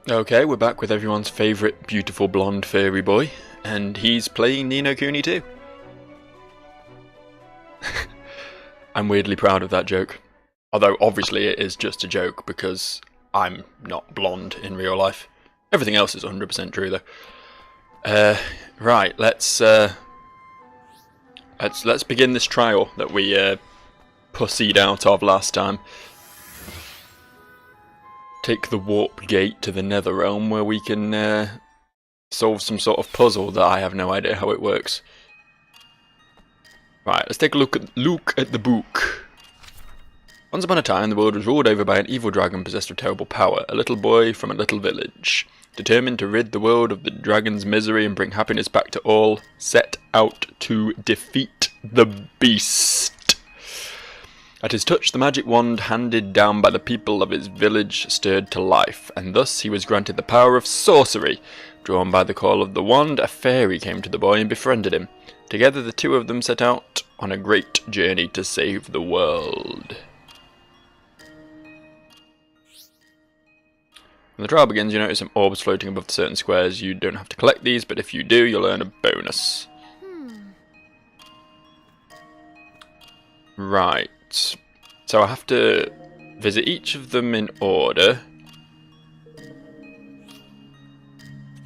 Okay, we're back with everyone's favourite beautiful blonde furry boy, and he's playing Ni no Kuni too. I'm weirdly proud of that joke. Although obviously it is just a joke because I'm not blonde in real life. Everything else is 100% true though. Right, let's begin this trial that we pussied out of last time. Take the warp gate to the nether realm where we can solve some sort of puzzle that I have no idea how it works. Right, let's take a look at the book. Once upon a time, the world was ruled over by an evil dragon possessed with terrible power, a little boy from a little village. Determined to rid the world of the dragon's misery and bring happiness back to all, set out to defeat the beast. At his touch, the magic wand handed down by the people of his village stirred to life, and thus he was granted the power of sorcery. Drawn by the call of the wand, a fairy came to the boy and befriended him. Together the two of them set out on a great journey to save the world. When the trial begins, you notice some orbs floating above certain squares. You don't have to collect these, but if you do, you'll earn a bonus. Right. So I have to visit each of them in order.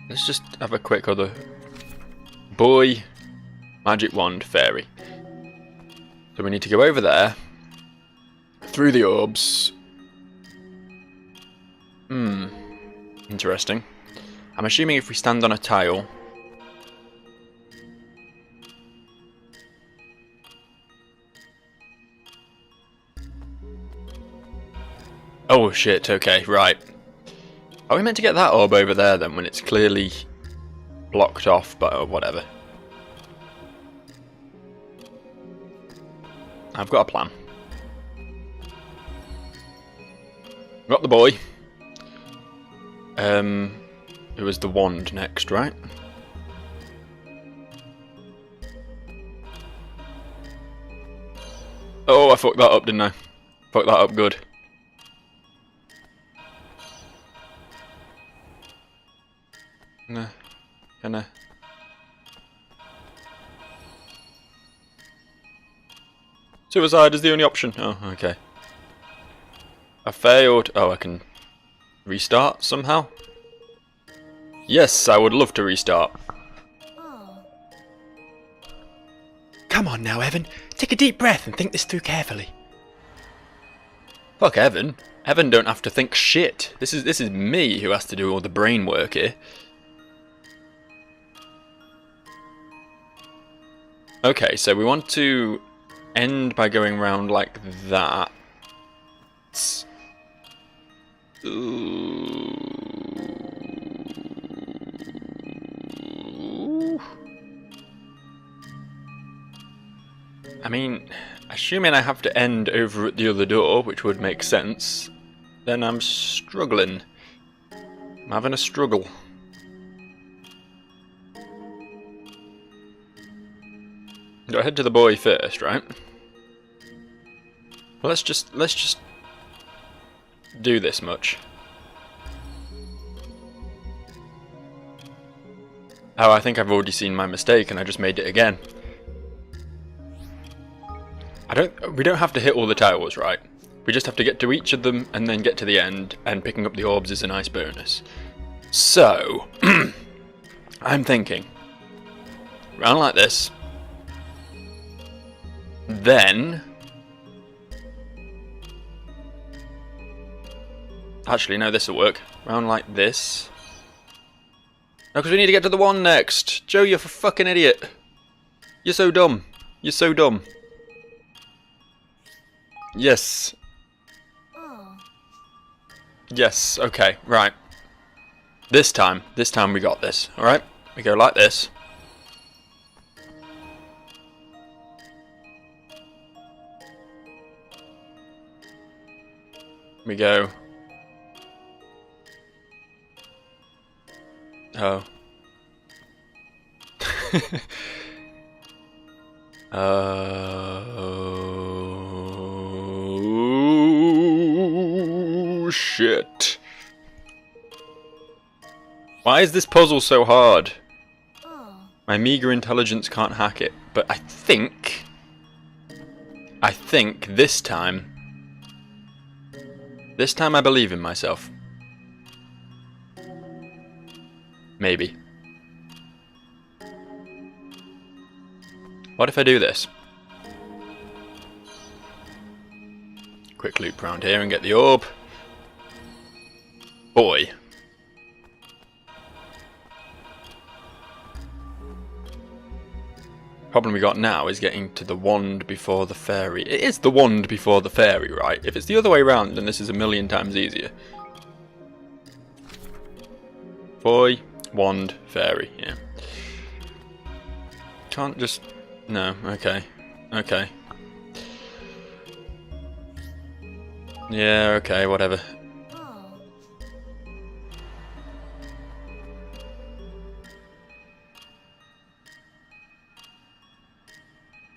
Let's just have a quick other. Boy, magic wand, fairy. So we need to go over there, through the orbs. Interesting. I'm assuming if we stand on a tile. Oh shit, okay, right. Are we meant to get that orb over there then when it's clearly blocked off, but whatever. I've got a plan. Got the boy. It was the wand next, right? Oh, I fucked that up, didn't I? Fucked that up good. Nah, kinda. Suicide is the only option. Oh, okay. I failed. Oh, I can restart somehow? Yes, I would love to restart. Come on now, Evan. Take a deep breath and think this through carefully. Fuck Evan. Evan don't have to think shit. This is me who has to do all the brain work here. Okay, so we want to end by going round like that. Ooh. I mean, assuming I have to end over at the other door, which would make sense, then I'm struggling. I'm having a struggle. Go head to the boy first, right? Well, let's just do this much. Oh, I think I've already seen my mistake and I just made it again. We don't have to hit all the tiles, right? We just have to get to each of them and then get to the end, and picking up the orbs is a nice bonus. So, I'm thinking, round like this, then, actually no, this will work, round like this. No, because we need to get to the one next. Joe, you're a fucking idiot. You're so dumb. You're so dumb. Yes. Yes, okay, right. This time we got this, alright? We go like this. We go. Oh. Oh shit. Why is this puzzle so hard? My meager intelligence can't hack it, but I think this time I believe in myself. Maybe. What if I do this? Quick loop round here and get the orb. Boy. Problem we got now is getting to the wand before the fairy. It is the wand before the fairy, right? If it's the other way around, then this is a million times easier. Boy, wand, fairy, yeah. Can't just... No, okay. Okay. Yeah, okay, whatever.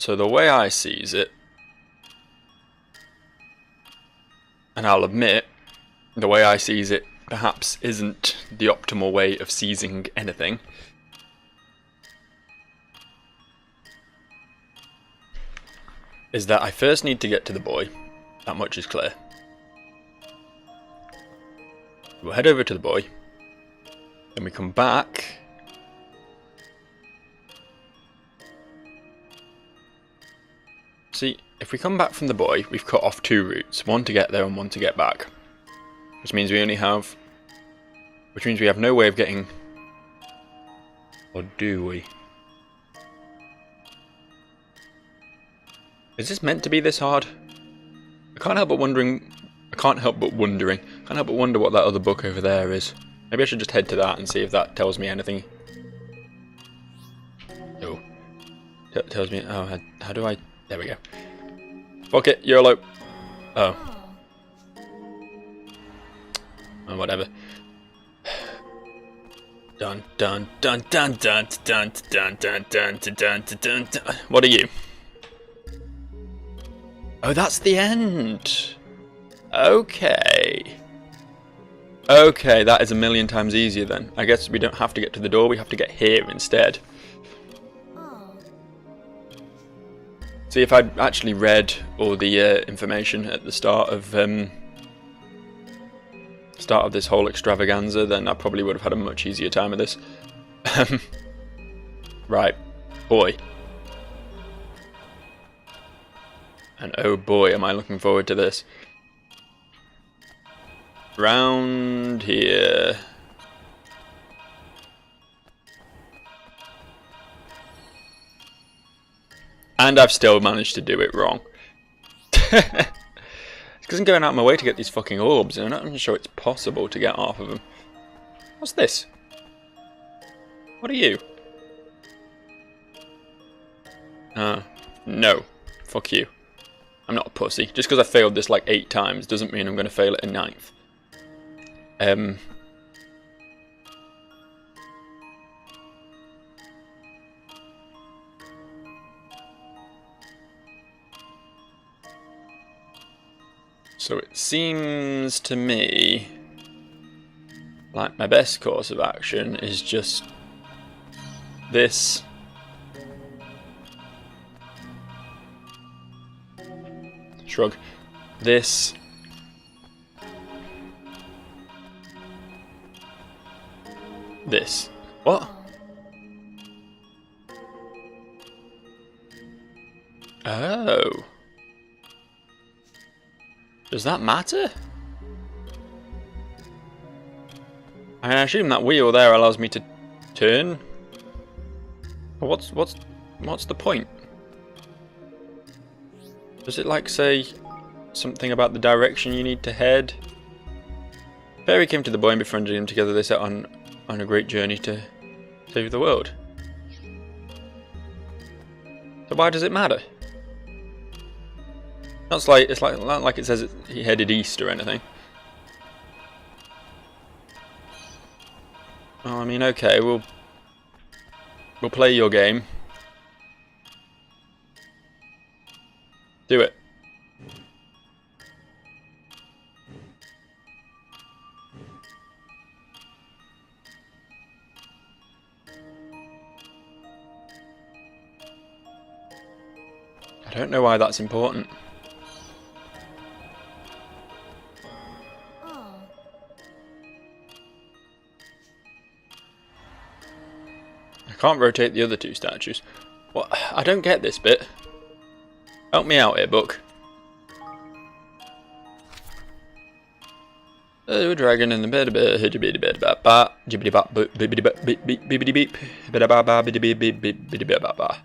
So the way I sees it, and I'll admit, the way I sees it perhaps isn't the optimal way of seizing anything. Is that I first need to get to the boy. That much is clear. We'll head over to the boy. Then we come back. See, if we come back from the boy, we've cut off two routes. One to get there and one to get back. Which means we only have... Which means we have no way of getting... Or do we? Is this meant to be this hard? I can't help but wonder what that other book over there is. Maybe I should just head to that and see if that tells me anything. No. Tells me... Oh, how do I... There we go. Fuck it, YOLO. Oh. Oh, whatever. Dun dun dun dun dun dun dun dun dun dun dun dun. What are you? Oh, that's the end. Okay. Okay, that is a million times easier then. I guess we don't have to get to the door, we have to get here instead. See, if I'd actually read all the information at the start of this whole extravaganza, then I probably would have had a much easier time of this. Right, boy. And oh boy, am I looking forward to this. Round here. And I've still managed to do it wrong. It's because I'm going out of my way to get these fucking orbs, and I'm not even sure it's possible to get half of them. What's this? What are you? No. Fuck you. I'm not a pussy. Just because I failed this like 8 times doesn't mean I'm going to fail it a 9th. So it seems to me like my best course of action is just this. Shrug. This. This. What? Oh. Does that matter? I assume that wheel there allows me to turn. What's the point? Does it like say something about the direction you need to head? Fairy came to the boy and befriended him. Together they set on a great journey to save the world. So why does it matter? It's not like it says he headed east or anything. Oh, I mean, okay, we'll play your game. Do it. I don't know why that's important. I can't rotate the other two statues. What? I don't get this bit. Help me out here, book. A dragon in the bed, jibbity bed, ba jibbity bop, bibbity bop, bibbity beep, bida ba ba, bibbity beep, beep, bibbity ba ba.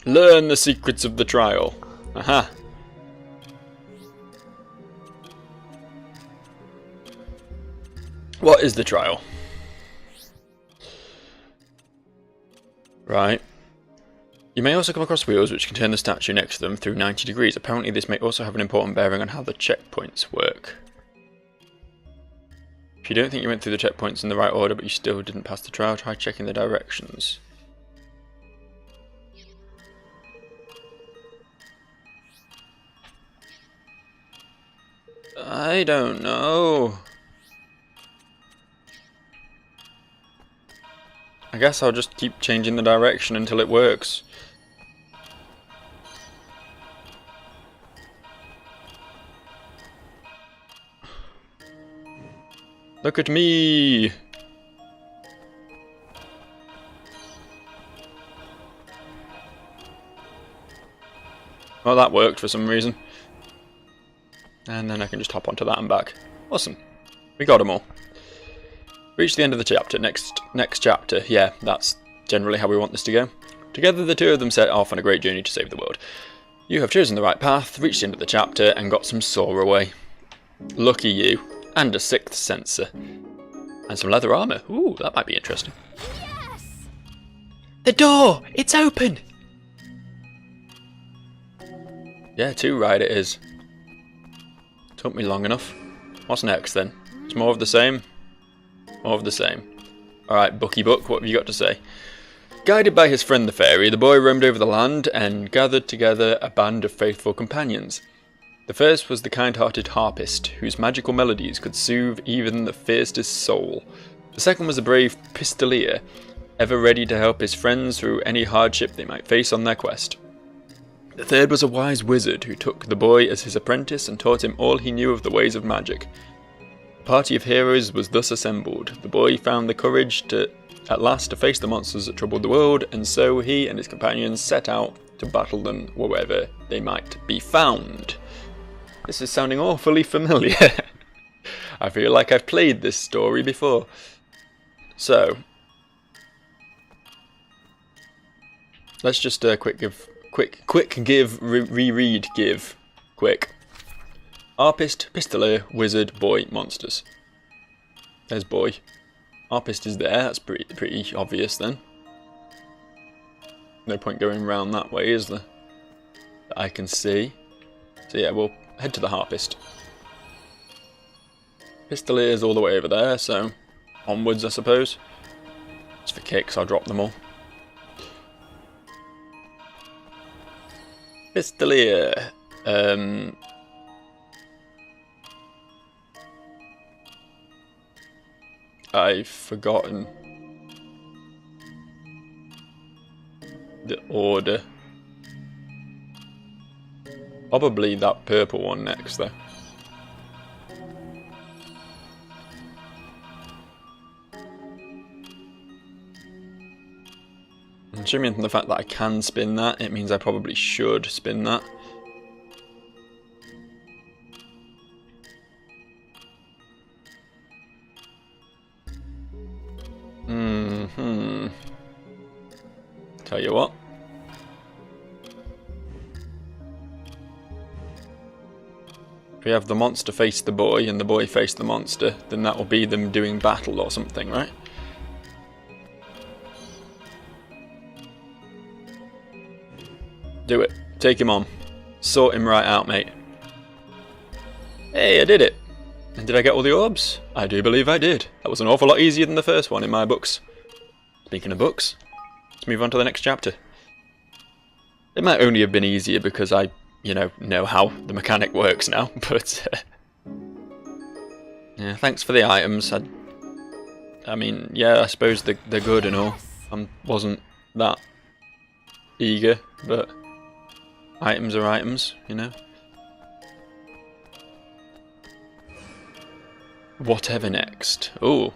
Learn the secrets of the trial. Aha. What is the trial? Right. You may also come across wheels which can turn the statue next to them through 90 degrees. Apparently this may also have an important bearing on how the checkpoints work. If you don't think you went through the checkpoints in the right order but you still didn't pass the trial, try checking the directions. I don't know. I guess I'll just keep changing the direction until it works. Look at me! Well, that worked for some reason. And then I can just hop onto that and back. Awesome. We got them all. Reach the end of the chapter. Next chapter. Yeah, that's generally how we want this to go. Together the two of them set off on a great journey to save the world. You have chosen the right path, reached the end of the chapter, and got some saw away. Lucky you. And a 6th sensor. And some leather armour. Ooh, that might be interesting. Yes! The door! It's open! Yeah, 2 right it is. Took me long enough. What's next then? It's more of the same? More of the same. Alright, Bucky Buck, what have you got to say? Guided by his friend the fairy, the boy roamed over the land and gathered together a band of faithful companions. The first was the kind-hearted harpist, whose magical melodies could soothe even the fiercest soul. The second was a brave pistolier, ever ready to help his friends through any hardship they might face on their quest. The third was a wise wizard who took the boy as his apprentice and taught him all he knew of the ways of magic. A party of heroes was thus assembled. The boy found the courage at last to face the monsters that troubled the world, and so he and his companions set out to battle them wherever they might be found. This is sounding awfully familiar. I feel like I've played this story before. So, let's just reread. Harpist, pistolier, wizard, boy, monsters. There's boy. Harpist is there, that's pretty obvious then. No point going round that way, is there? That I can see. So yeah, we'll head to the harpist. Pistolier's all the way over there, so onwards I suppose. Just for kicks, I'll drop them all. Pistolier. I've forgotten the order. Probably that purple one next though. Assuming from the fact that I can spin that, it means I probably should spin that. Tell you what. If we have the monster face the boy and the boy face the monster, then that will be them doing battle or something, right? Do it. Take him on. Sort him right out, mate. Hey, I did it. And did I get all the orbs? I do believe I did. That was an awful lot easier than the first one in my books. Speaking of books, let's move on to the next chapter. It might only have been easier because I, know how the mechanic works now, but... yeah, thanks for the items. I mean, yeah, I suppose they're good and all. I wasn't that eager, but items are items, Whatever next. Oh,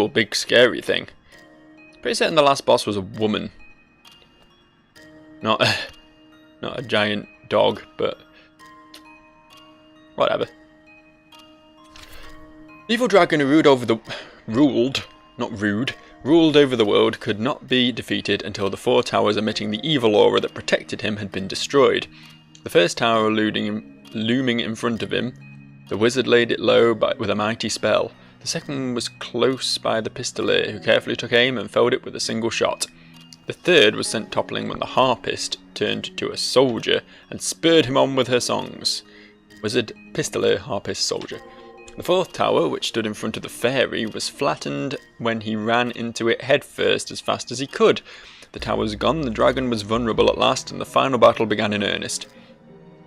big scary thing. Pretty certain the last boss was a woman. Not a giant dog, but whatever. The evil dragon who ruled over the world could not be defeated until the 4 towers emitting the evil aura that protected him had been destroyed. The first tower looming in front of him, the wizard laid it low with a mighty spell. The second was close by the pistolier, who carefully took aim and felled it with a single shot. The third was sent toppling when the harpist turned to a soldier and spurred him on with her songs. Wizard, pistolier, harpist, soldier. The 4th tower, which stood in front of the fairy, was flattened when he ran into it headfirst as fast as he could. The tower was gone, the dragon was vulnerable at last, and the final battle began in earnest.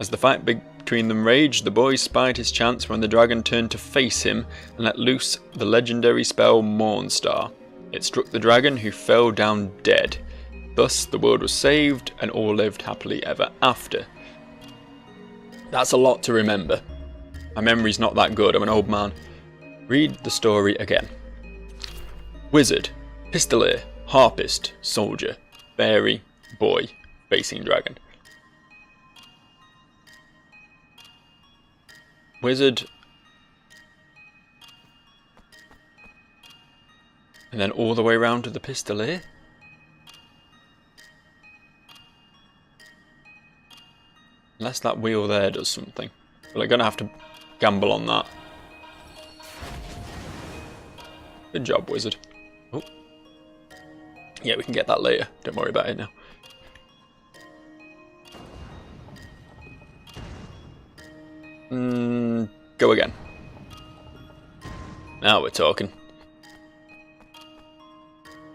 As the fight between them raged, the boy spied his chance when the dragon turned to face him and let loose the legendary spell Mornstar. It struck the dragon, who fell down dead. Thus, the world was saved, and all lived happily ever after. That's a lot to remember. My memory's not that good, I'm an old man. Read the story again. Wizard, pistolier, harpist, soldier, fairy, boy, facing dragon. Wizard, and then all the way round to the pistolier. Unless that wheel there does something. Well, I'm going to have to gamble on that. Good job, wizard. Oh. Yeah, we can get that later. Don't worry about it now. Go again. Now we're talking.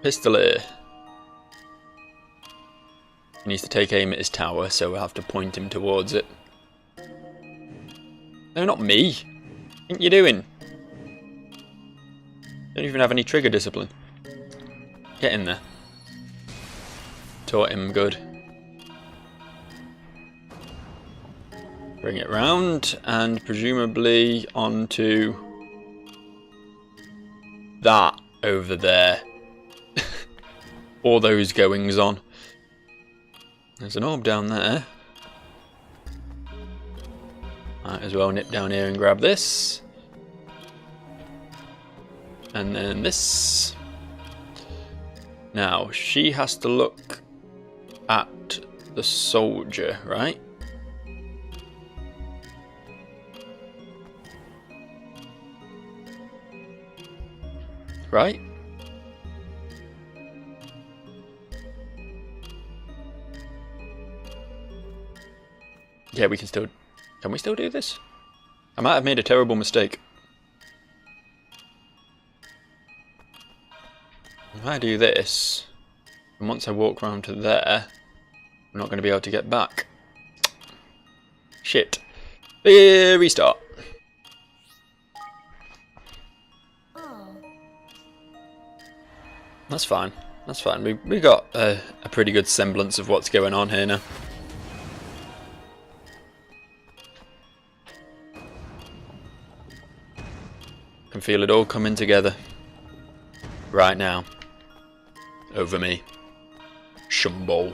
Pistolier. He needs to take aim at his tower, so we'll have to point him towards it. No, not me. What are you doing? Don't even have any trigger discipline. Get in there. Taught him good. Bring it round, and presumably onto that over there. All those goings on. There's an orb down there. Might as well nip down here and grab this. And then this. Now, she has to look at the soldier, right? Right? Yeah, we can still... Can we still do this? I might have made a terrible mistake. If I do this, and once I walk round to there, I'm not going to be able to get back. Shit. Restart. That's fine. That's fine. We got a pretty good semblance of what's going on here now. Can feel it all coming together. Right now. Over me. Shumbo.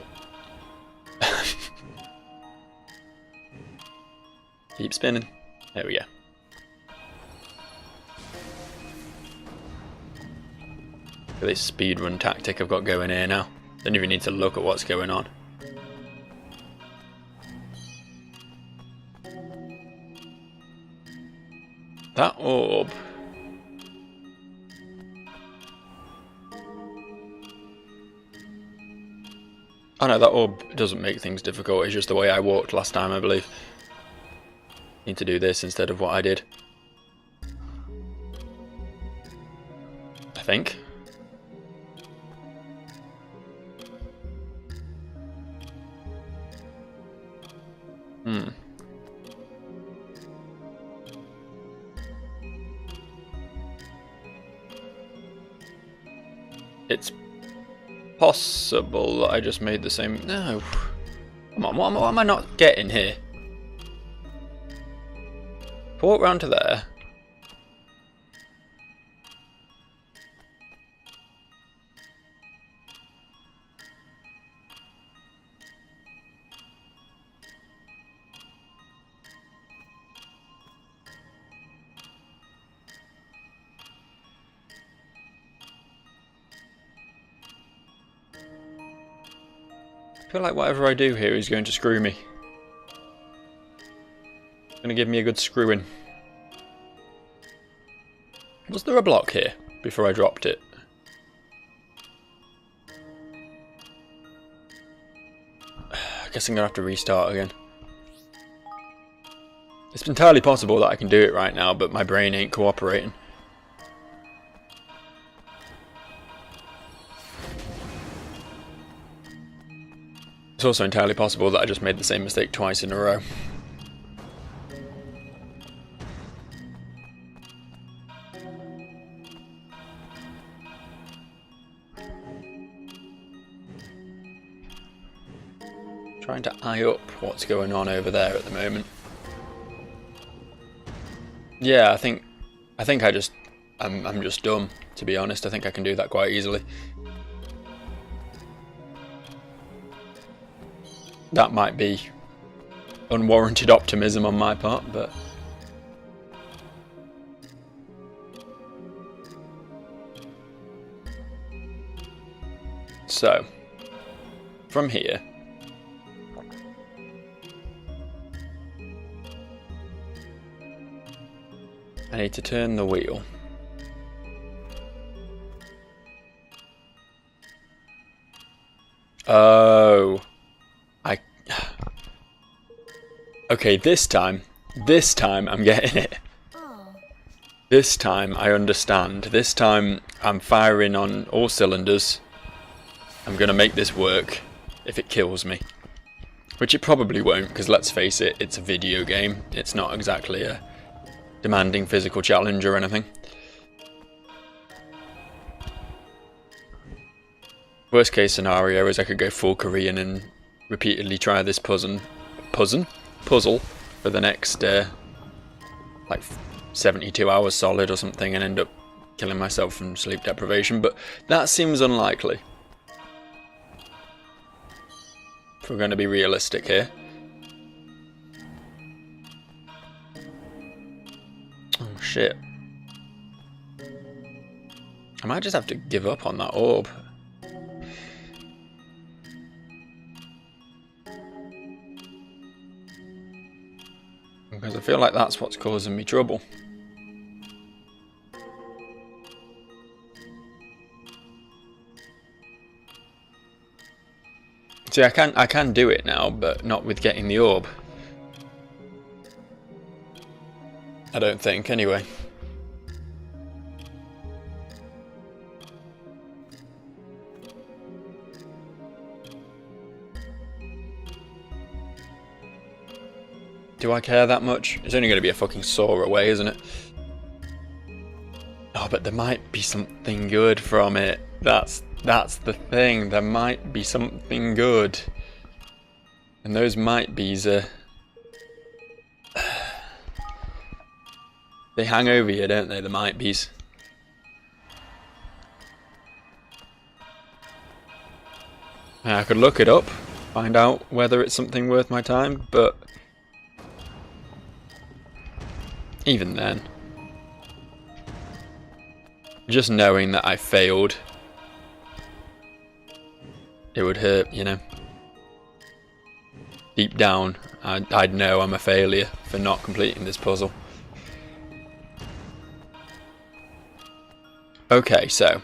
Keep spinning. There we go. Look at this speedrun tactic I've got going here now. Don't even need to look at what's going on. That orb. Oh no, that orb doesn't make things difficult, it's just the way I walked last time, I believe. Need to do this instead of what I did. think. It's possible that I just made the same... No. Come on, what am I not getting here? Walk round to there. I feel like whatever I do here is going to screw me. It's going to give me a good screwing. Was there a block here before I dropped it? I guess I'm going to have to restart again. It's entirely possible that I can do it right now, but my brain ain't cooperating. It's also entirely possible that I just made the same mistake twice in a row. Trying to eye up what's going on over there at the moment. Yeah, I think I'm just dumb, to be honest. I think I can do that quite easily. That might be unwarranted optimism on my part, but... So, from here... I need to turn the wheel. Oh... Okay, this time I'm getting it. This time I understand. This time I'm firing on all cylinders. I'm gonna make this work if it kills me. Which it probably won't, because let's face it, it's a video game. It's not exactly a demanding physical challenge or anything. Worst case scenario is I could go full Korean and repeatedly try this puzzle for the next like 72 hours solid or something and end up killing myself from sleep deprivation, but that seems unlikely. If we're going to be realistic here. Oh shit. I might just have to give up on that orb. Because I feel like that's what's causing me trouble. See, I can do it now, but not with getting the orb. I don't think, anyway. Do I care that much? It's only going to be a fucking saw away, isn't it? Oh, but there might be something good from it. That's the thing. There might be something good. And those might be's they hang over you, don't they, the might be's? I could look it up, find out whether it's something worth my time, but even then, just knowing that I failed, it would hurt, you know. Deep down, I'd know I'm a failure for not completing this puzzle. Okay, so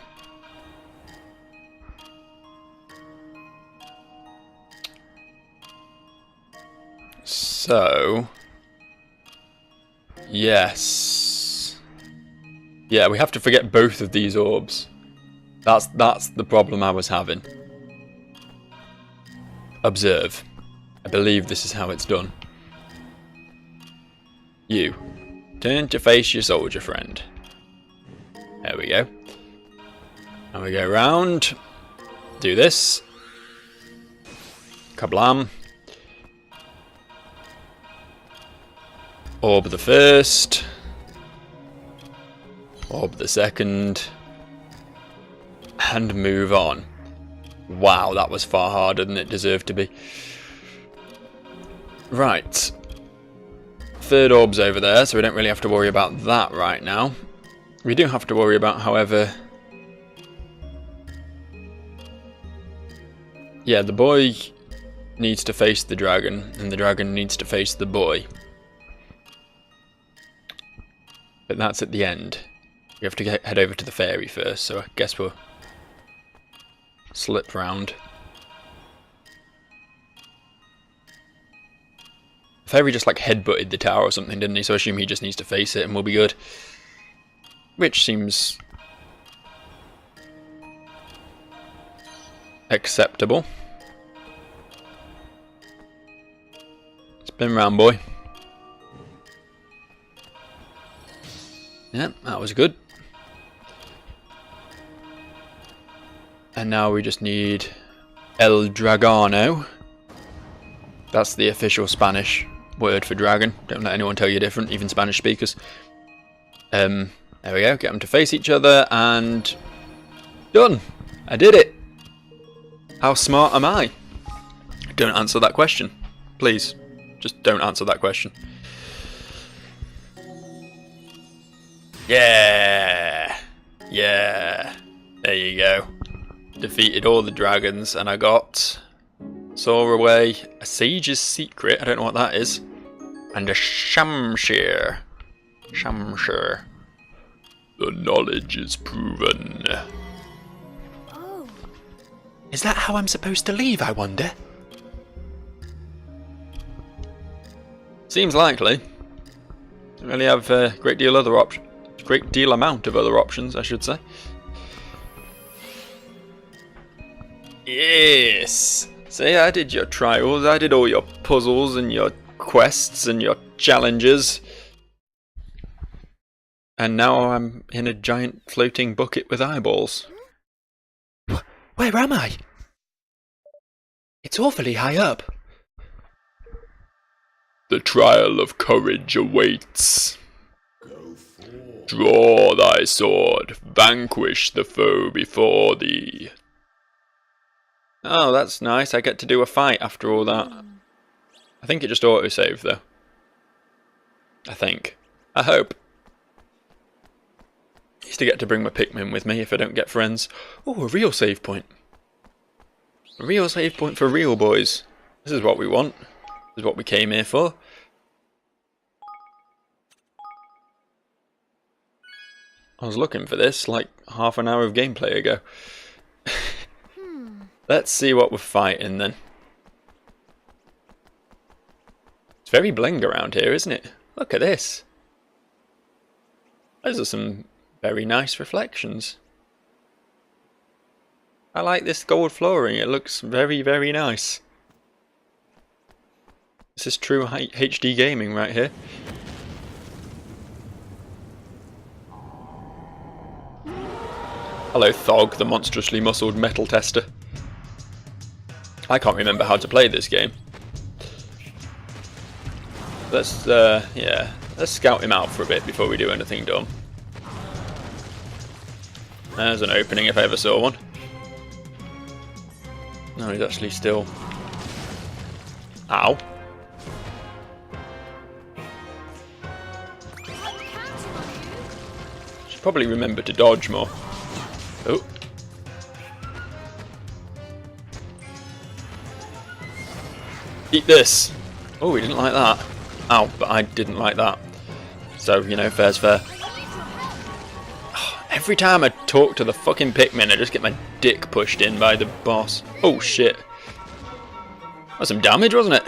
yes. Yeah, we have to forget both of these orbs. That's the problem I was having. Observe. I believe this is how it's done. You. Turn to face your soldier friend. There we go. And we go round. Do this. Kablam. Orb the first. Orb the second. And move on. Wow, that was far harder than it deserved to be. Right. Third orb's over there, so we don't really have to worry about that right now. We do have to worry about, however... Yeah, the boy needs to face the dragon, and the dragon needs to face the boy. But that's at the end. We have to head over to the fairy first, so I guess we'll slip round. The fairy just like headbutted the tower or something, didn't he? So I assume he just needs to face it and we'll be good. Which seems acceptable. Spin round, boy. Yeah, that was good. And now we just need El Dragano. That's the official Spanish word for dragon. Don't let anyone tell you different, even Spanish speakers. There we go. Get them to face each other and... done! I did it! How smart am I? Don't answer that question. Please. Just don't answer that question. Yeah! Yeah! There you go. Defeated all the dragons and I got... saw away a sage's secret, I don't know what that is, and a shamshir. Shamshir. The knowledge is proven. Oh. Is that how I'm supposed to leave, I wonder? Seems likely. Don't really have a great deal other options. Great deal amount of other options, I should say. Yes! See, I did your trials, I did all your puzzles and your quests and your challenges. And now I'm in a giant floating bucket with eyeballs. Where am I? It's awfully high up. The trial of courage awaits. Draw thy sword, vanquish the foe before thee. Oh, that's nice. I get to do a fight after all that. I think it just auto-saved, though. I think. I hope. I used to get to bring my Pikmin with me if I don't get friends. Oh, a real save point. A real save point for real boys. This is what we want. This is what we came here for. I was looking for this like half an hour of gameplay ago. Let's see what we're fighting then. It's very bling around here, isn't it? Look at this. Those are some very nice reflections. I like this gold flooring, it looks very, very nice. This is true HD gaming right here. Hello Thog, the monstrously muscled metal tester. I can't remember how to play this game. Let's, yeah, let's scout him out for a bit before we do anything dumb. There's an opening if I ever saw one. No, he's actually still... Ow. Should probably remember to dodge more. Oh. Eat this! Oh, he didn't like that. Ow, but I didn't like that. So, you know, fair's fair. Every time I talk to the fucking Pikmin, I just get my dick pushed in by the boss. Oh, shit. That was some damage, wasn't it?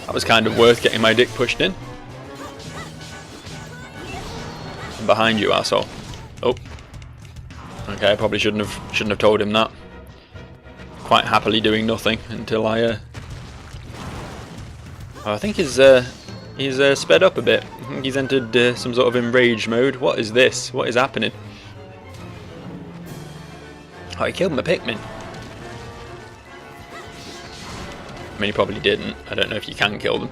That was kind of worth getting my dick pushed in. I'm behind you, asshole. Oh. Okay. Okay, I probably shouldn't have told him that. Quite happily doing nothing until I think he's sped up a bit. I think he's entered some sort of enraged mode. What is this? What is happening? Oh, he killed my Pikmin. I mean, he probably didn't. I don't know if you can kill them.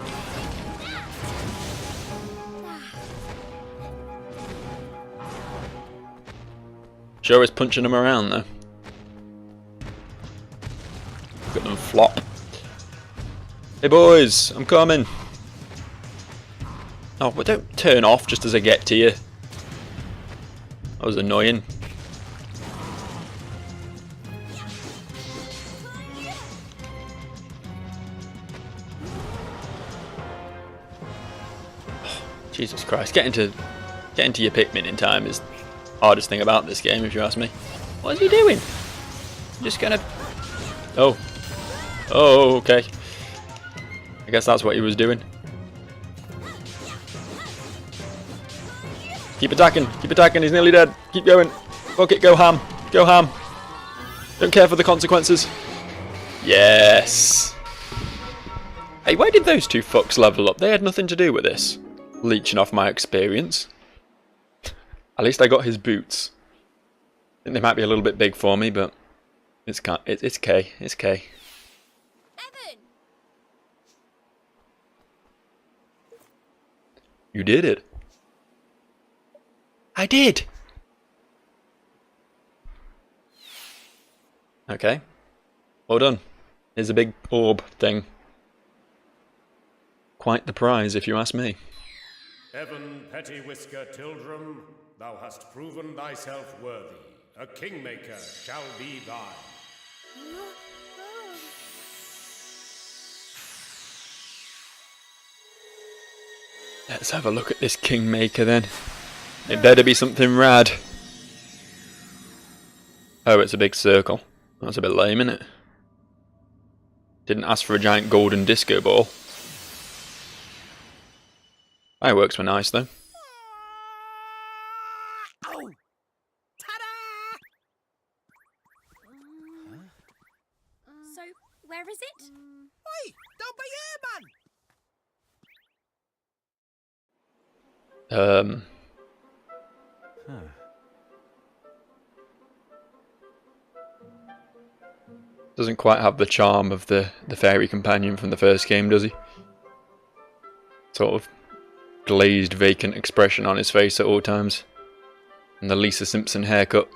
Sure is punching them around though. Look at them flop. Hey boys, I'm coming. Oh, but don't turn off just as I get to you. That was annoying. Jesus Christ, getting to your Pikmin in time is the hardest thing about this game, if you ask me. What is he doing? Just gonna... Oh. Oh, okay. I guess that's what he was doing. Keep attacking, he's nearly dead. Keep going. Fuck it, go ham. Go ham. Don't care for the consequences. Yes. Hey, why did those two fucks level up? They had nothing to do with this. Leeching off my experience. At least I got his boots. I think they might be a little bit big for me, but it's K. It's K. Evan! You did it. I did. Okay. Well done. Here's a big orb thing. Quite the prize, if you ask me. Evan Petty Whisker Tildrum, thou hast proven thyself worthy. A kingmaker shall be thine. Let's have a look at this kingmaker then. It better be something rad. Oh, it's a big circle. That's a bit lame, isn't it? Didn't ask for a giant golden disco ball. Fireworks were nice though. Oh! Ta-da! So, where is it? Oi! Don't be here, man! Doesn't quite have the charm of the fairy companion from the first game, does he? Sort of glazed, vacant expression on his face at all times. And the Lisa Simpson haircut.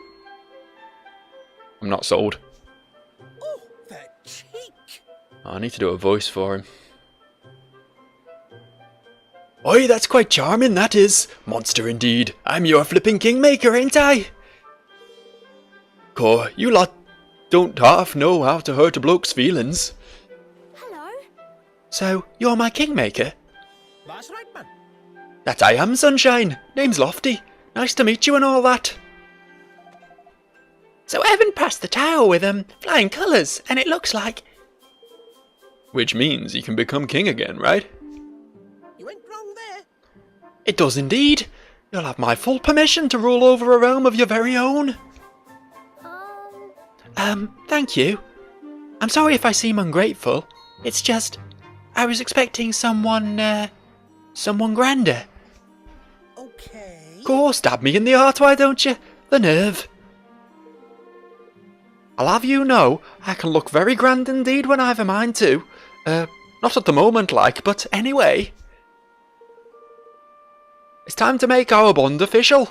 I'm not sold. Oh, that cheek! Oh, I need to do a voice for him. Oi, that's quite charming, that is. Monster indeed. I'm your flipping kingmaker, ain't I? Core, you lot don't half know how to hurt a bloke's feelings. Hello? So, you're my kingmaker? That's right, man. That I am, sunshine. Name's Lofty. Nice to meet you and all that. So Evan passed the tower with flying colours, and it looks like... Which means you can become king again, right? You ain't wrong there. It does indeed. You'll have my full permission to rule over a realm of your very own. Thank you. I'm sorry if I seem ungrateful. It's just, I was expecting someone grander. Okay. Go, stab me in the heart, why don't you? The nerve. I'll have you know, I can look very grand indeed when I've a mind to. Not at the moment, like, but anyway. It's time to make our bond official.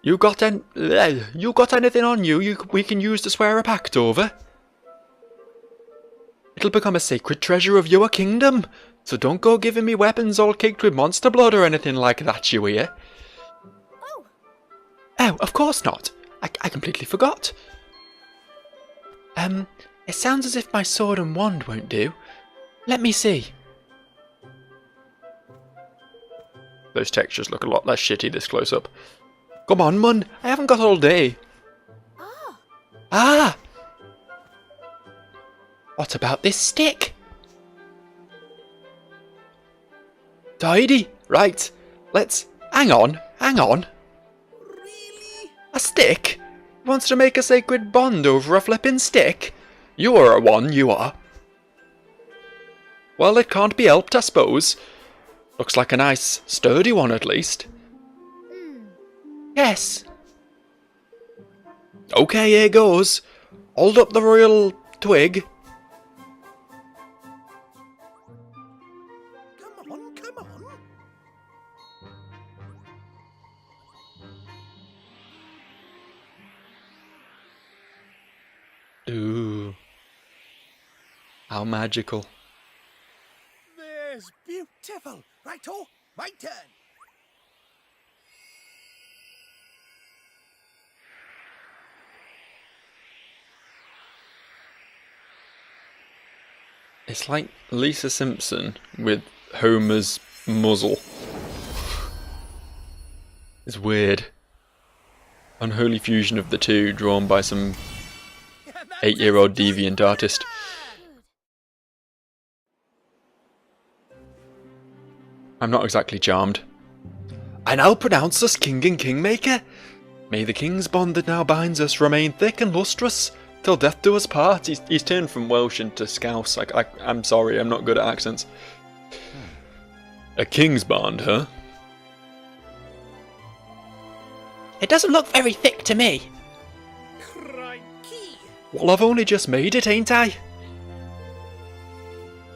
You got anything on you we can use to swear a pact over? It'll become a sacred treasure of your kingdom, so don't go giving me weapons all caked with monster blood or anything like that, you hear? Oh! Oh, of course not. I completely forgot. It sounds as if my sword and wand won't do. Let me see. Those textures look a lot less shitty this close up. Come on, Mun. I haven't got all day. Ah! Ah! What about this stick? Tidy. Right. Let's... Hang on. Really? A stick? Wants to make a sacred bond over a flippin' stick? You are a one, you are. Well, it can't be helped, I suppose. Looks like a nice, sturdy one at least. Yes. Okay, here goes. Hold up the royal twig. Come on, come on. Ooh. How magical. There's beautiful. Righto, my turn. It's like Lisa Simpson with Homer's muzzle. It's weird. Unholy fusion of the two, drawn by some 8-year-old deviant artist. I'm not exactly charmed. I now pronounce us king and kingmaker. May the king's bond that now binds us remain thick and lustrous, till death do us part. He's turned from Welsh into Scouse. I'm sorry, I'm not good at accents. A king's bond, huh? It doesn't look very thick to me. Crikey. Well, I've only just made it, ain't I?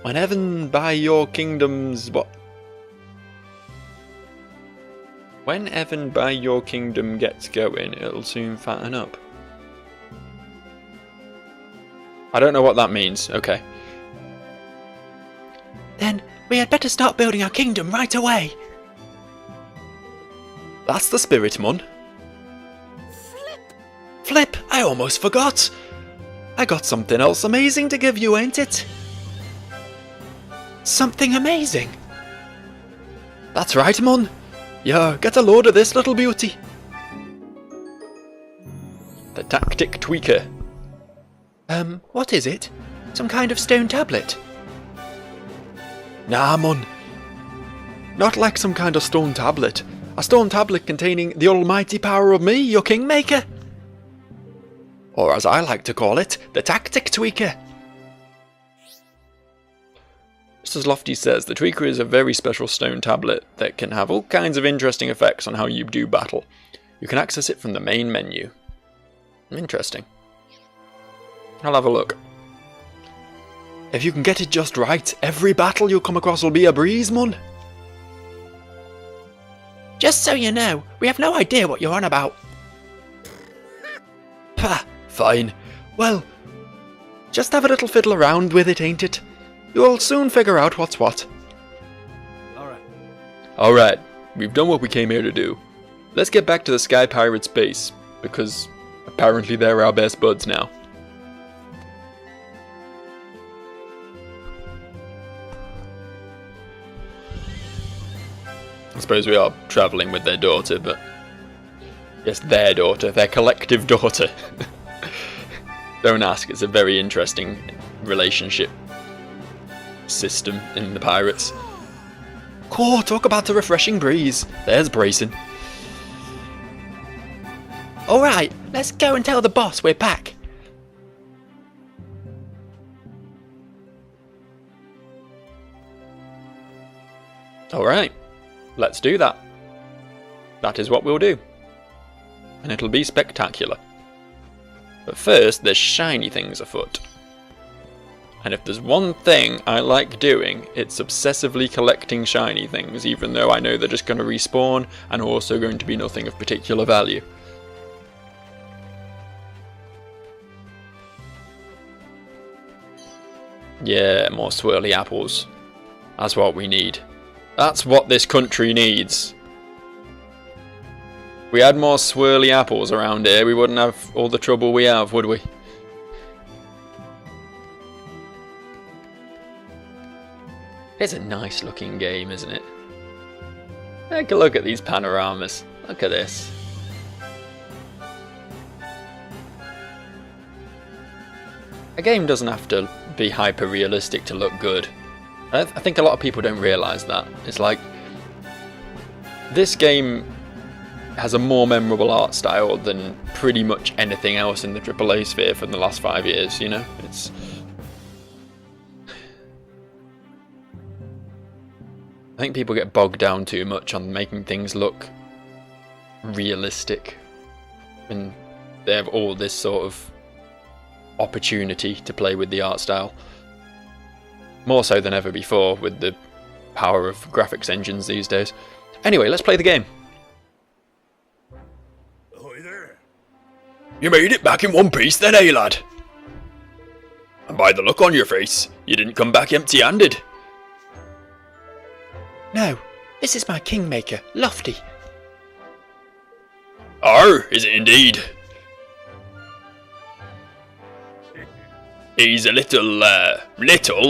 When heaven by your kingdom's what? When heaven by your kingdom gets going, it'll soon fatten up. I don't know what that means. Okay. Then we had better start building our kingdom right away. That's the spirit, Mun. Flip! I almost forgot. I got something else amazing to give you, ain't it? Something amazing? That's right, Mun. Yeah, get a load of this, little beauty. The tactic tweaker. What is it? Some kind of stone tablet? Nah, Mun. Not like some kind of stone tablet. A stone tablet containing the almighty power of me, your kingmaker. Or as I like to call it, the tactic tweaker. Just as Lofty says, the tweaker is a very special stone tablet that can have all kinds of interesting effects on how you do battle. You can access it from the main menu. Interesting. I'll have a look. If you can get it just right, every battle you'll come across will be a breeze, Mun. Just so you know, we have no idea what you're on about. Pah, fine. Well, just have a little fiddle around with it, ain't it? You'll soon figure out what's what. Alright, we've done what we came here to do. Let's get back to the Sky Pirates base, because apparently they're our best buds now. I suppose we are travelling with their daughter, but... yes, their daughter, their collective daughter. Don't ask, it's a very interesting relationship system in the pirates. Cool, talk about a refreshing breeze. There's bracing. Alright, let's go and tell the boss we're back. Alright, let's do that. That is what we'll do. And it'll be spectacular. But first, there's shiny things afoot. And if there's one thing I like doing, it's obsessively collecting shiny things, even though I know they're just going to respawn and also going to be nothing of particular value. Yeah, more swirly apples. That's what we need. That's what this country needs. If we had more swirly apples around here, we wouldn't have all the trouble we have, would we? It's a nice looking game, isn't it? Take a look at these panoramas. Look at this. A game doesn't have to be hyper realistic to look good. I think a lot of people don't realise that. It's like, this game has a more memorable art style than pretty much anything else in the AAA sphere from the last 5 years, you know? It's... I think people get bogged down too much on making things look realistic. And they have all this sort of opportunity to play with the art style. More so than ever before with the power of graphics engines these days. Anyway, let's play the game. Ahoy there. You made it back in one piece then, eh, lad? And by the look on your face, you didn't come back empty-handed. No, this is my kingmaker, Lofty. Arr, is it indeed? He's a little,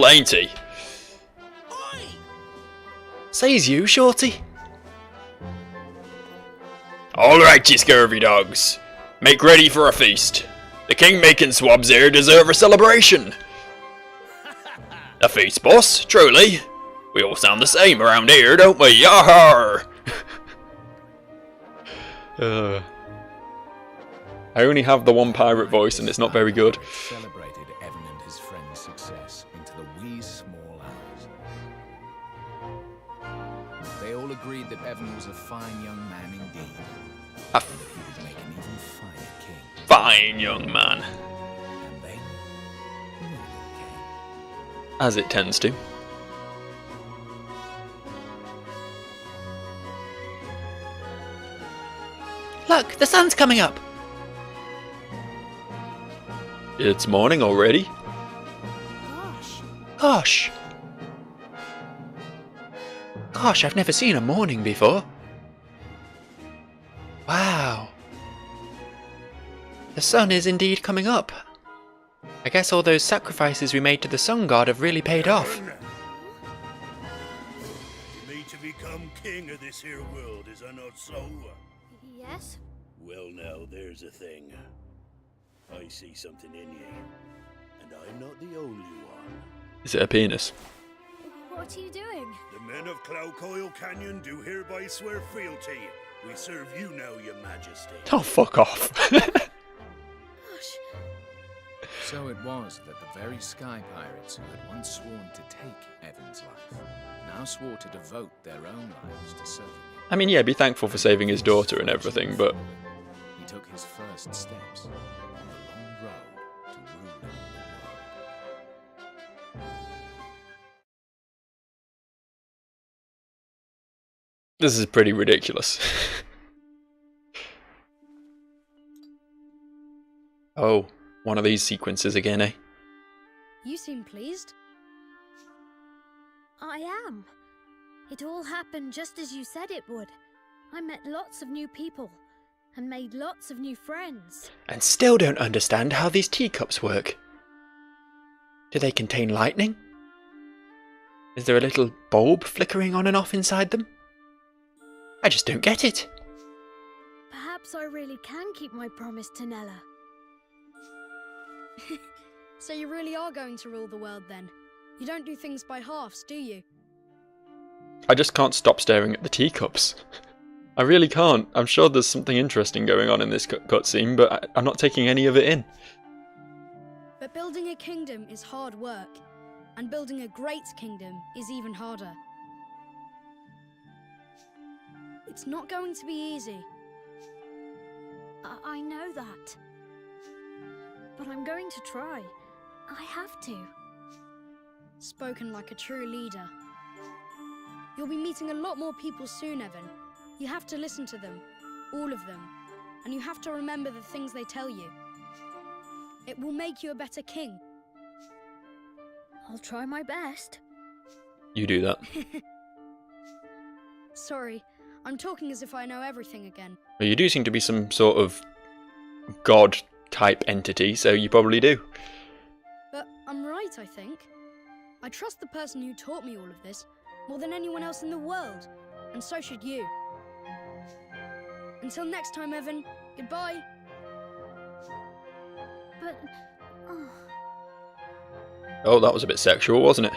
ain't he? Oi! Says you, Shorty. Alright, you scurvy dogs. Make ready for a feast. The king-making swabs here deserve a celebration. A feast, boss, truly. We all sound the same around here, don't we? Yar! I only have the one pirate voice and it's not very good. Celebrated Evan and his friend's success into the wee small hours. They all agreed that Evan was a fine young man indeed. A And that he would make an even finer king. fine young man. And then, morning came. As it tends to. Look, the sun's coming up. It's morning already. Gosh. Gosh. Gosh, I've never seen a morning before. Wow. The sun is indeed coming up. I guess all those sacrifices we made to the sun god have really paid off. You need to become king of this here world, is that not so? Yes? Well now, there's a thing. I see something in you. And I'm not the only one. Is it a penis? What are you doing? The men of Cloucoil Canyon do hereby swear fealty. We serve you now, your majesty. Oh, fuck off. Gosh. So it was that the very sky pirates who had once sworn to take Evan's life now swore to devote their own lives to serving him. I mean, yeah, be thankful for saving his daughter and everything, but... He took his first steps on the long road to ruling the world. This is pretty ridiculous. Oh, one of these sequences again, eh? You seem pleased. I am. It all happened just as you said it would. I met lots of new people and made lots of new friends. And still don't understand how these teacups work. Do they contain lightning? Is there a little bulb flickering on and off inside them? I just don't get it. Perhaps I really can keep my promise to Nella. So you really are going to rule the world then? You don't do things by halves, do you? I just can't stop staring at the teacups. I really can't. I'm sure there's something interesting going on in this cutscene, but I'm not taking any of it in. But building a kingdom is hard work, and building a great kingdom is even harder. It's not going to be easy. I know that. But I'm going to try. I have to. Spoken like a true leader. You'll be meeting a lot more people soon, Evan. You have to listen to them, all of them, and you have to remember the things they tell you. It will make you a better king. I'll try my best. You do that. Sorry, I'm talking as if I know everything again. Well, you do seem to be some sort of god-type entity, so you probably do. But I'm right, I think. I trust the person who taught me all of this more than anyone else in the world, and so should you. Until next time, Evan, goodbye. But... oh, Oh, that was a bit sexual, wasn't it?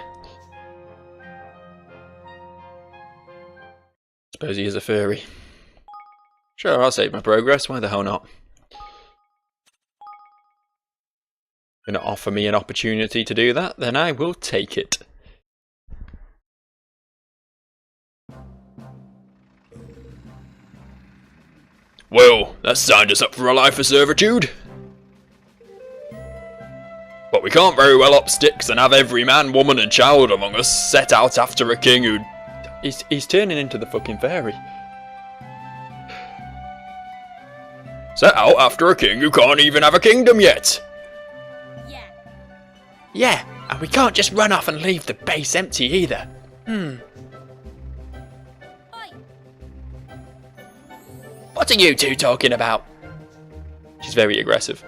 Suppose he is a furry. Sure, I'll save my progress. Why the hell not? Gonna offer me an opportunity to do that, then I will take it. Well, that signed us up for a life of servitude. But we can't very well up sticks and have every man, woman and child among us set out after a king who... He's turning into the fucking fairy. Set out after a king who can't even have a kingdom yet. Yeah. Yeah, and we can't just run off and leave the base empty either. Oi. What are you two talking about? She's very aggressive.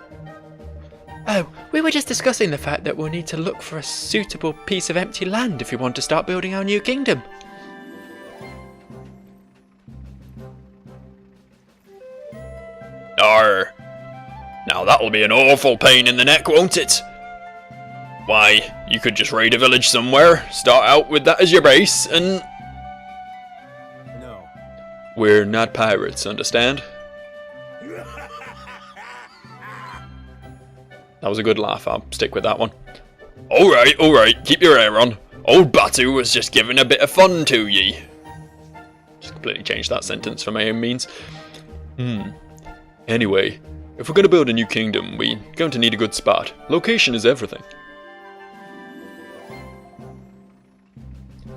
Oh, we were just discussing the fact that we'll need to look for a suitable piece of empty land if we want to start building our new kingdom. Arr. Now that'll be an awful pain in the neck, won't it? Why, you could just raid a village somewhere, start out with that as your base, and... No. We're not pirates, understand? That was a good laugh, I'll stick with that one. Alright, keep your hair on. Old Batu was just giving a bit of fun to ye. Just completely changed that sentence for my own means. Anyway, if we're going to build a new kingdom, we're going to need a good spot. Location is everything.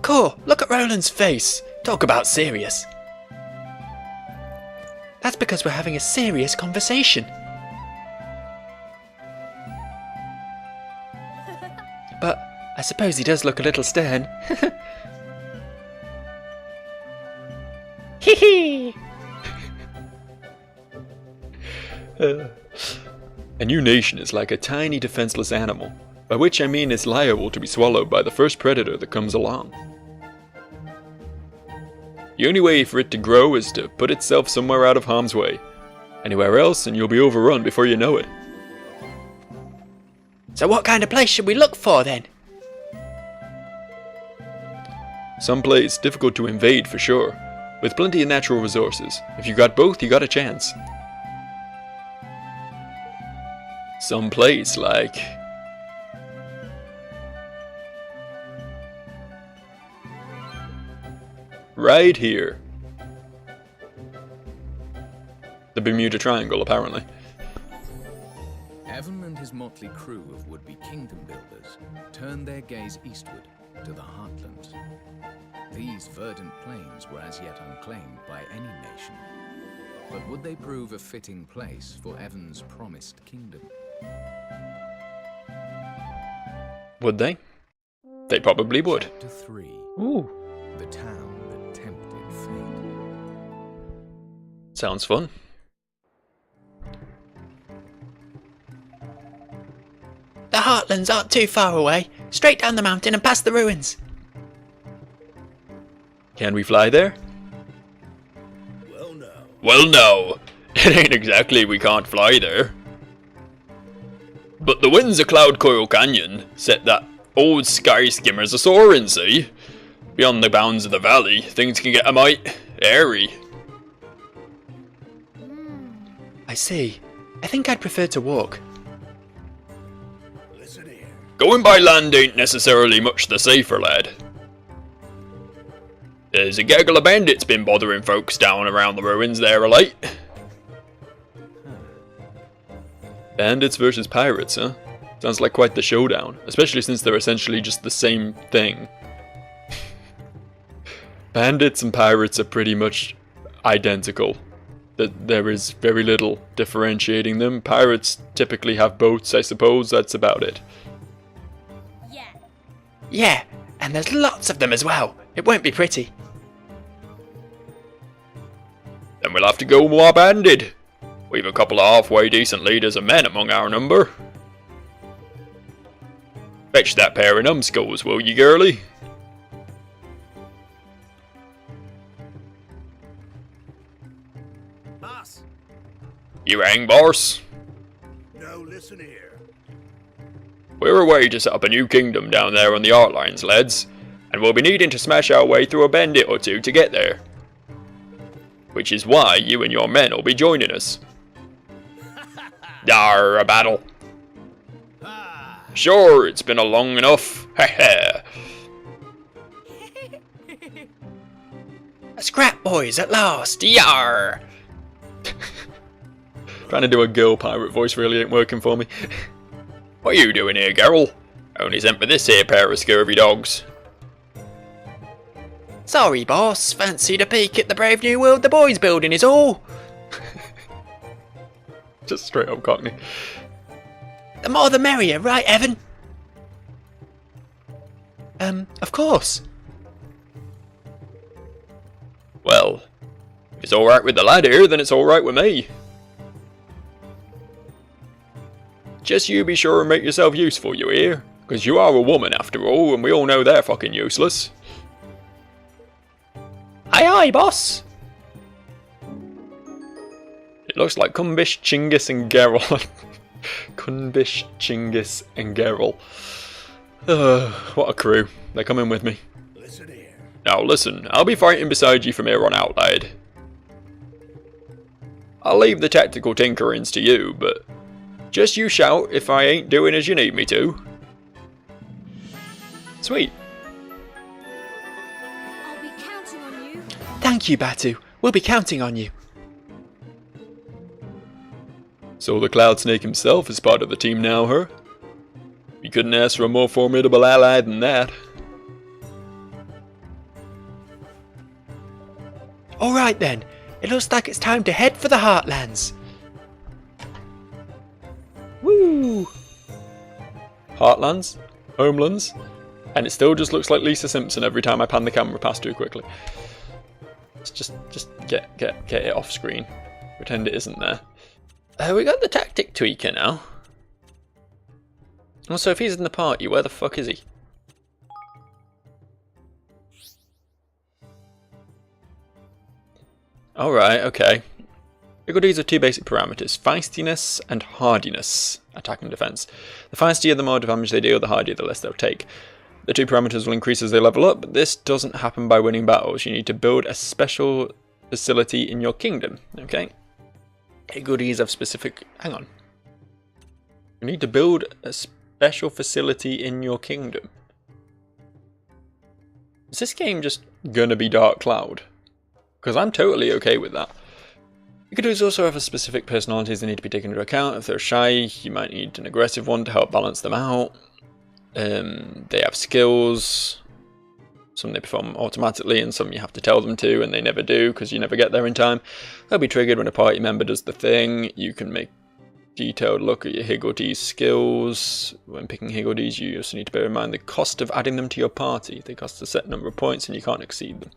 Cool, look at Roland's face. Talk about serious. That's because we're having a serious conversation. But I suppose he does look a little stern. Hee hee! A new nation is like a tiny defenseless animal, by which I mean it's liable to be swallowed by the first predator that comes along. The only way for it to grow is to put itself somewhere out of harm's way. Anywhere else and you'll be overrun before you know it. So what kind of place should we look for then? Some place difficult to invade for sure, with plenty of natural resources. If you got both, you got a chance. Some place like... right here. The Bermuda Triangle, apparently. Evan and his motley crew of would-be kingdom builders turned their gaze eastward to the heartlands. These verdant plains were as yet unclaimed by any nation. But would they prove a fitting place for Evan's promised kingdom? Would they? They probably would. Chapter 3. Ooh. The town that tempted fate. Sounds fun. The heartlands aren't too far away. Straight down the mountain and past the ruins. Can we fly there? Well, no. It ain't exactly we can't fly there. But the winds of Cloud Coil Canyon set that old sky skimmers a soaring, see? Beyond the bounds of the valley, things can get a mite airy. I see. I think I'd prefer to walk. Going by land ain't necessarily much the safer, lad. There's a gaggle of bandits been bothering folks down around the ruins there of late. Bandits versus pirates, huh? Sounds like quite the showdown, especially since they're essentially just the same thing. Bandits and pirates are pretty much identical. There is very little differentiating them. Pirates typically have boats, I suppose, that's about it. Yeah, and there's lots of them as well. It won't be pretty. Then we'll have to go more banded. We've a couple of halfway decent leaders of men among our number. Fetch that pair of numbskulls, will you, girlie? Boss. You hang, boss? No, listen here. We're away to set up a new kingdom down there on the Artlines, lads, and we'll be needing to smash our way through a bandit or two to get there. which is why you and your men will be joining us. Arr, a battle. Sure, it's been a long enough. Heh. A scrap, boys, at last! Yar! Trying to do a girl pirate voice really ain't working for me. What are you doing here, Geralt? Only sent for this here pair of scurvy dogs. Sorry, boss. Fancied a peek at the brave new world the boys building is all. Just straight up Cockney. The more the merrier, right, Evan? Of course. Well, if it's alright with the lad here, then it's alright with me. Just you be sure and make yourself useful, you hear? Because you are a woman after all, and we all know they're fucking useless. Aye aye, boss. It looks like Kunbish, Chinggis and Geralt. Kunbish, Chinggis and Geralt. What a crew. They're coming with me. Listen here. Now listen, I'll be fighting beside you from here on out, lad. I'll leave the tactical tinkerings to you, but just you shout if I ain't doing as you need me to. Sweet. I'll be counting on you. Thank you, Batu. We'll be counting on you. So the Cloud Snake himself is part of the team now, huh? You couldn't ask for a more formidable ally than that. Alright then. It looks like it's time to head for the Heartlands. Woo! Heartlands, Homelands, and it still just looks like Lisa Simpson every time I pan the camera past too quickly. Let's just get it off screen. Pretend it isn't there. We got the tactic tweaker now. Also, if he's in the party, where the fuck is he? Alright, okay. Higgledies have two basic parameters, feistiness and hardiness, attack and defense. The feistier, the more damage they deal, the hardier, the less they'll take. The two parameters will increase as they level up, but this doesn't happen by winning battles. You need to build a special facility in your kingdom, okay? Higgledies have specific... hang on. You need to build a special facility in your kingdom. Is this game just gonna be Dark Cloud? Because I'm totally okay with that. Higgledies also have a specific personalities that need to be taken into account. If they're shy, you might need an aggressive one to help balance them out. They have skills. Some they perform automatically and some you have to tell them to and they never do because you never get there in time. They'll be triggered when a party member does the thing. You can make detailed look at your Higgledies skills. When picking Higgledies, you also need to bear in mind the cost of adding them to your party. They cost a set number of points and you can't exceed them.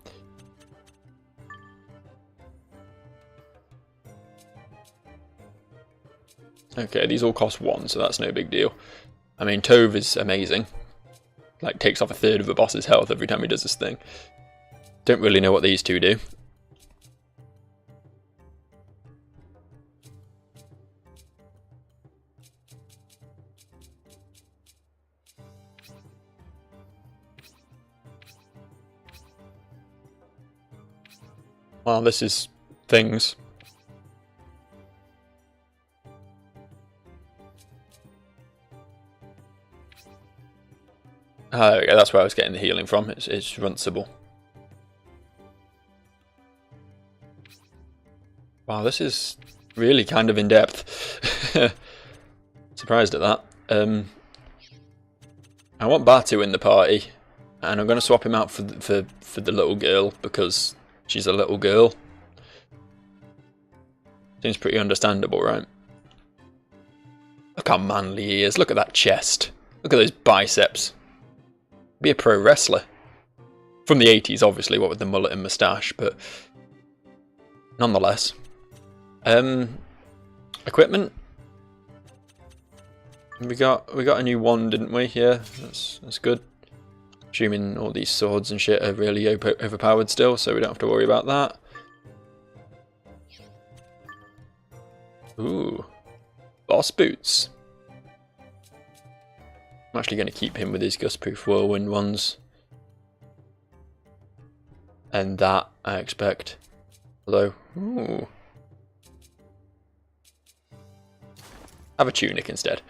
Okay, these all cost 1, so that's no big deal. I mean, Tove is amazing. Like, takes off a third of the boss's health every time he does this thing. Don't really know what these two do. Well, this is things. There we go, that's where I was getting the healing from. It's runcible. Wow, this is really kind of in depth. Surprised at that. I want Batu in the party, and I'm going to swap him out for the little girl because she's a little girl. Seems pretty understandable, right? Look how manly he is. Look at that chest. Look at those biceps. Be a pro wrestler. From the 80s, obviously, what with the mullet and moustache, but nonetheless. Equipment. We got a new wand, didn't we? Yeah, that's good. Assuming all these swords and shit are really overpowered still, so we don't have to worry about that. Ooh, boss boots. I'm actually going to keep him with his Gustproof Whirlwind ones. And that, I expect. Although, ooh. Have a tunic instead.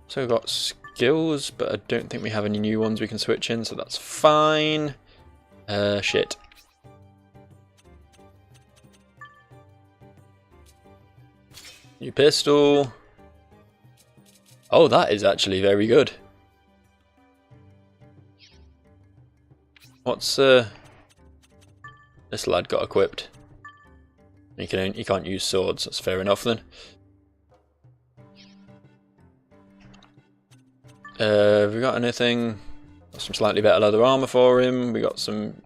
So we've got skills, but I don't think we have any new ones we can switch in, so that's fine. Shit. New pistol. Oh, that is actually very good. What's this lad got equipped? He can't use swords. That's fair enough then. Have we got anything? Got some slightly better leather armor for him. We got some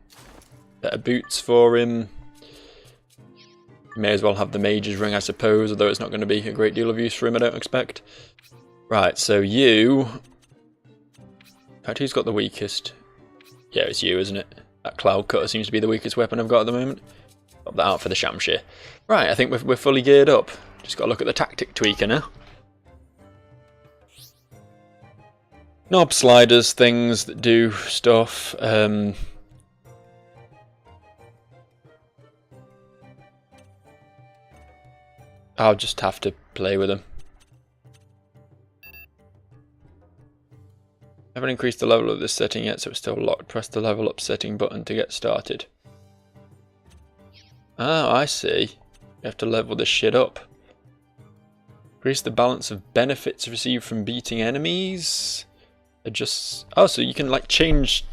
better boots for him. May as well have the mage's ring, I suppose, although it's not going to be a great deal of use for him, I don't expect. Right, so you... In fact, who's got the weakest? Yeah, it's you, isn't it? That cloud cutter seems to be the weakest weapon I've got at the moment. Pop that out for the Shamshir. Right, I think we're fully geared up. Just got to look at the tactic tweaker now. Knob sliders, things that do stuff. I'll just have to play with them. I haven't increased the level of this setting yet, so it's still locked. Press the level up setting button to get started. Oh, I see. You have to level this shit up. Increase the balance of benefits received from beating enemies. Adjust. Oh, so you can like change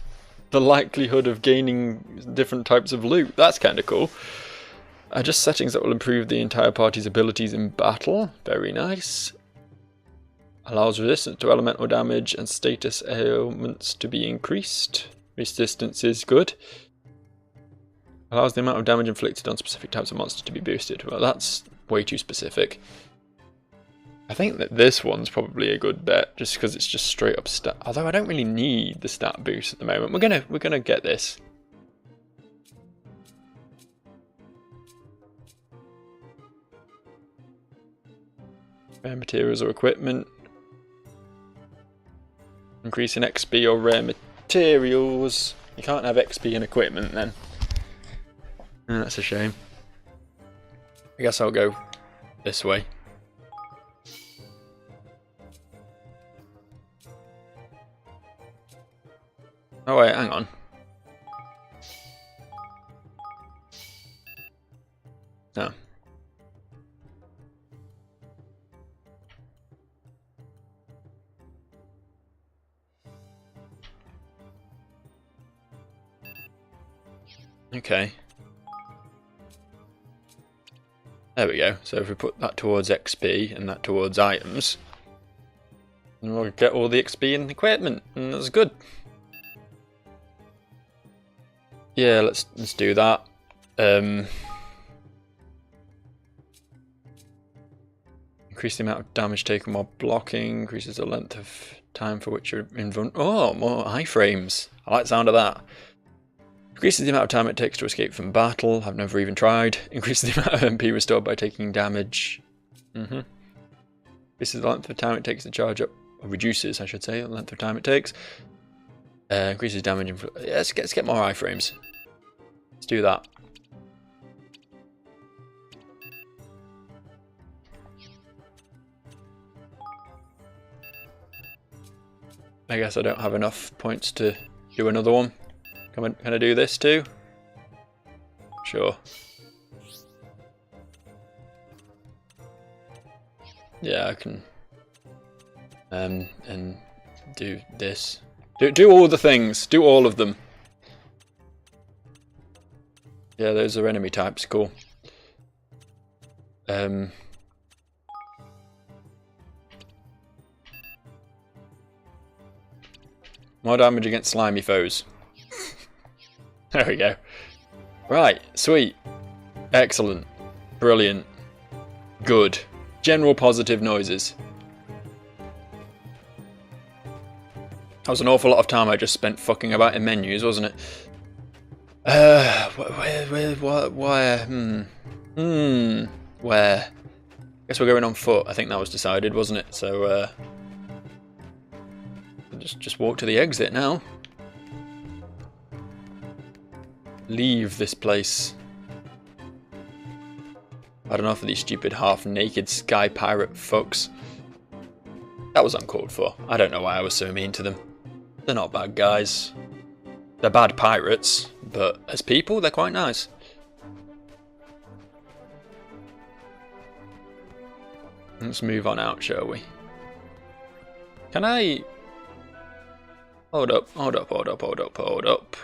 the likelihood of gaining different types of loot. That's kind of cool. Adjust settings that will improve the entire party's abilities in battle. Very nice. Allows resistance to elemental damage and status ailments to be increased. Resistance is good. Allows the amount of damage inflicted on specific types of monsters to be boosted. Well, that's way too specific. I think that this one's probably a good bet, just because it's just straight up stat. Although I don't really need the stat boost at the moment. We're gonna get this. Rare materials or equipment. Increasing XP or rare materials. You can't have XP and equipment then. Oh, that's a shame. I guess I'll go this way. Oh wait, hang on. No. Okay. There we go. So if we put that towards XP and that towards items, then we'll get all the XP and equipment, and that's good. Yeah, let's do that. Increase the amount of damage taken while blocking. Increases the length of time for which you're invulnerable. Oh, more iframes. I like the sound of that. Increases the amount of time it takes to escape from battle. I've never even tried. Increases the amount of MP restored by taking damage. Increases the length of time it takes to charge up. Or reduces, I should say, the length of time it takes. Increases damage. Yeah, let's get more iframes. Let's do that. I guess I don't have enough points to do another one. Can I do this too? Sure. Yeah, I can. And do this. Do all the things. Do all of them. Yeah, those are enemy types. Cool. More damage against slimy foes. There we go. Right, sweet. Excellent. Brilliant. Good. General positive noises. That was an awful lot of time I just spent fucking about in menus, wasn't it? Where? Guess we're going on foot. I think that was decided, wasn't it? So, just walk to the exit now. Leave this place. I don't know for these stupid half-naked sky pirate fucks. That was uncalled for. I don't know why I was so mean to them. They're not bad guys. They're bad pirates, but as people, they're quite nice. Let's move on out, shall we? Can I... Hold up, hold up, hold up, hold up, hold up.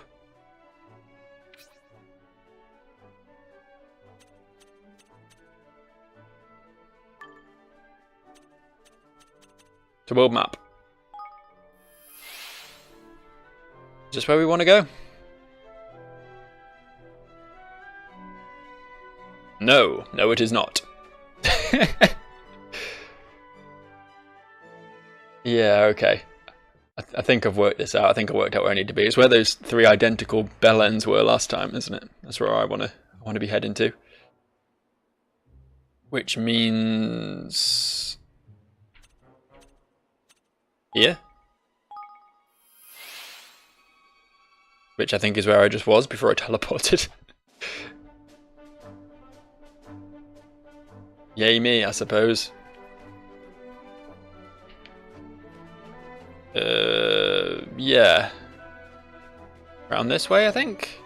To world map. Is this where we want to go? No, no it is not. Yeah, okay. I think I've worked this out. I think I worked out where I need to be. It's where those 3 identical bell ends were last time, isn't it? That's where I want to be heading to. Which means here. Which I think is where I just was before I teleported. Yay me, I suppose. Yeah. Around this way, I think.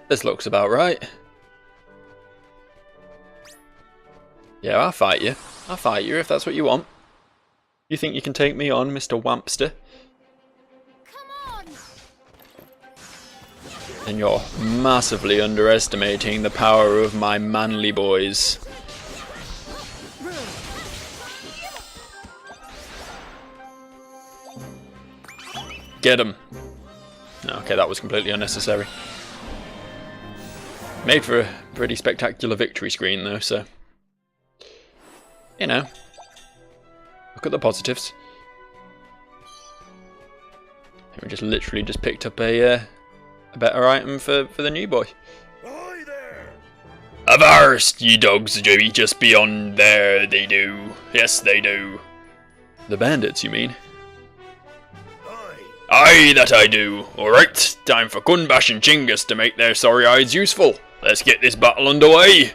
This looks about right. Yeah, I'll fight you. I'll fight you if that's what you want. You think you can take me on, Mr. Wampster? And you're massively underestimating the power of my manly boys. Get him. Okay, that was completely unnecessary. Made for a pretty spectacular victory screen though, so... You know. Look at the positives. We just literally just picked up a better item for the new boy. Hi there! Avast, ye dogs, just beyond there, they do. Yes, they do. The bandits, you mean? Aye, that I do. Alright, time for Kunbash and Chingus to make their sorry eyes useful. Let's get this battle underway.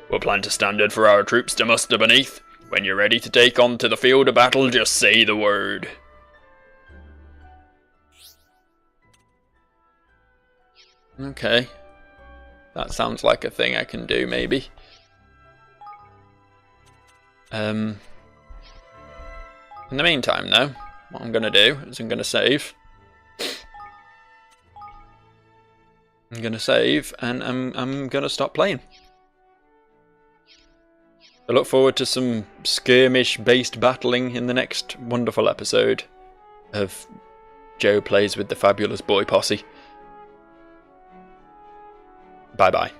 We'll plant a standard for our troops to muster beneath. When you're ready to take on to the field of battle, just say the word. Okay. That sounds like a thing I can do, maybe. In the meantime, though, what I'm going to do is I'm going to save. I'm going to save, and I'm going to stop playing. I look forward to some skirmish-based battling in the next wonderful episode of Joe Plays with the Fabulous Boy Posse. Bye-bye.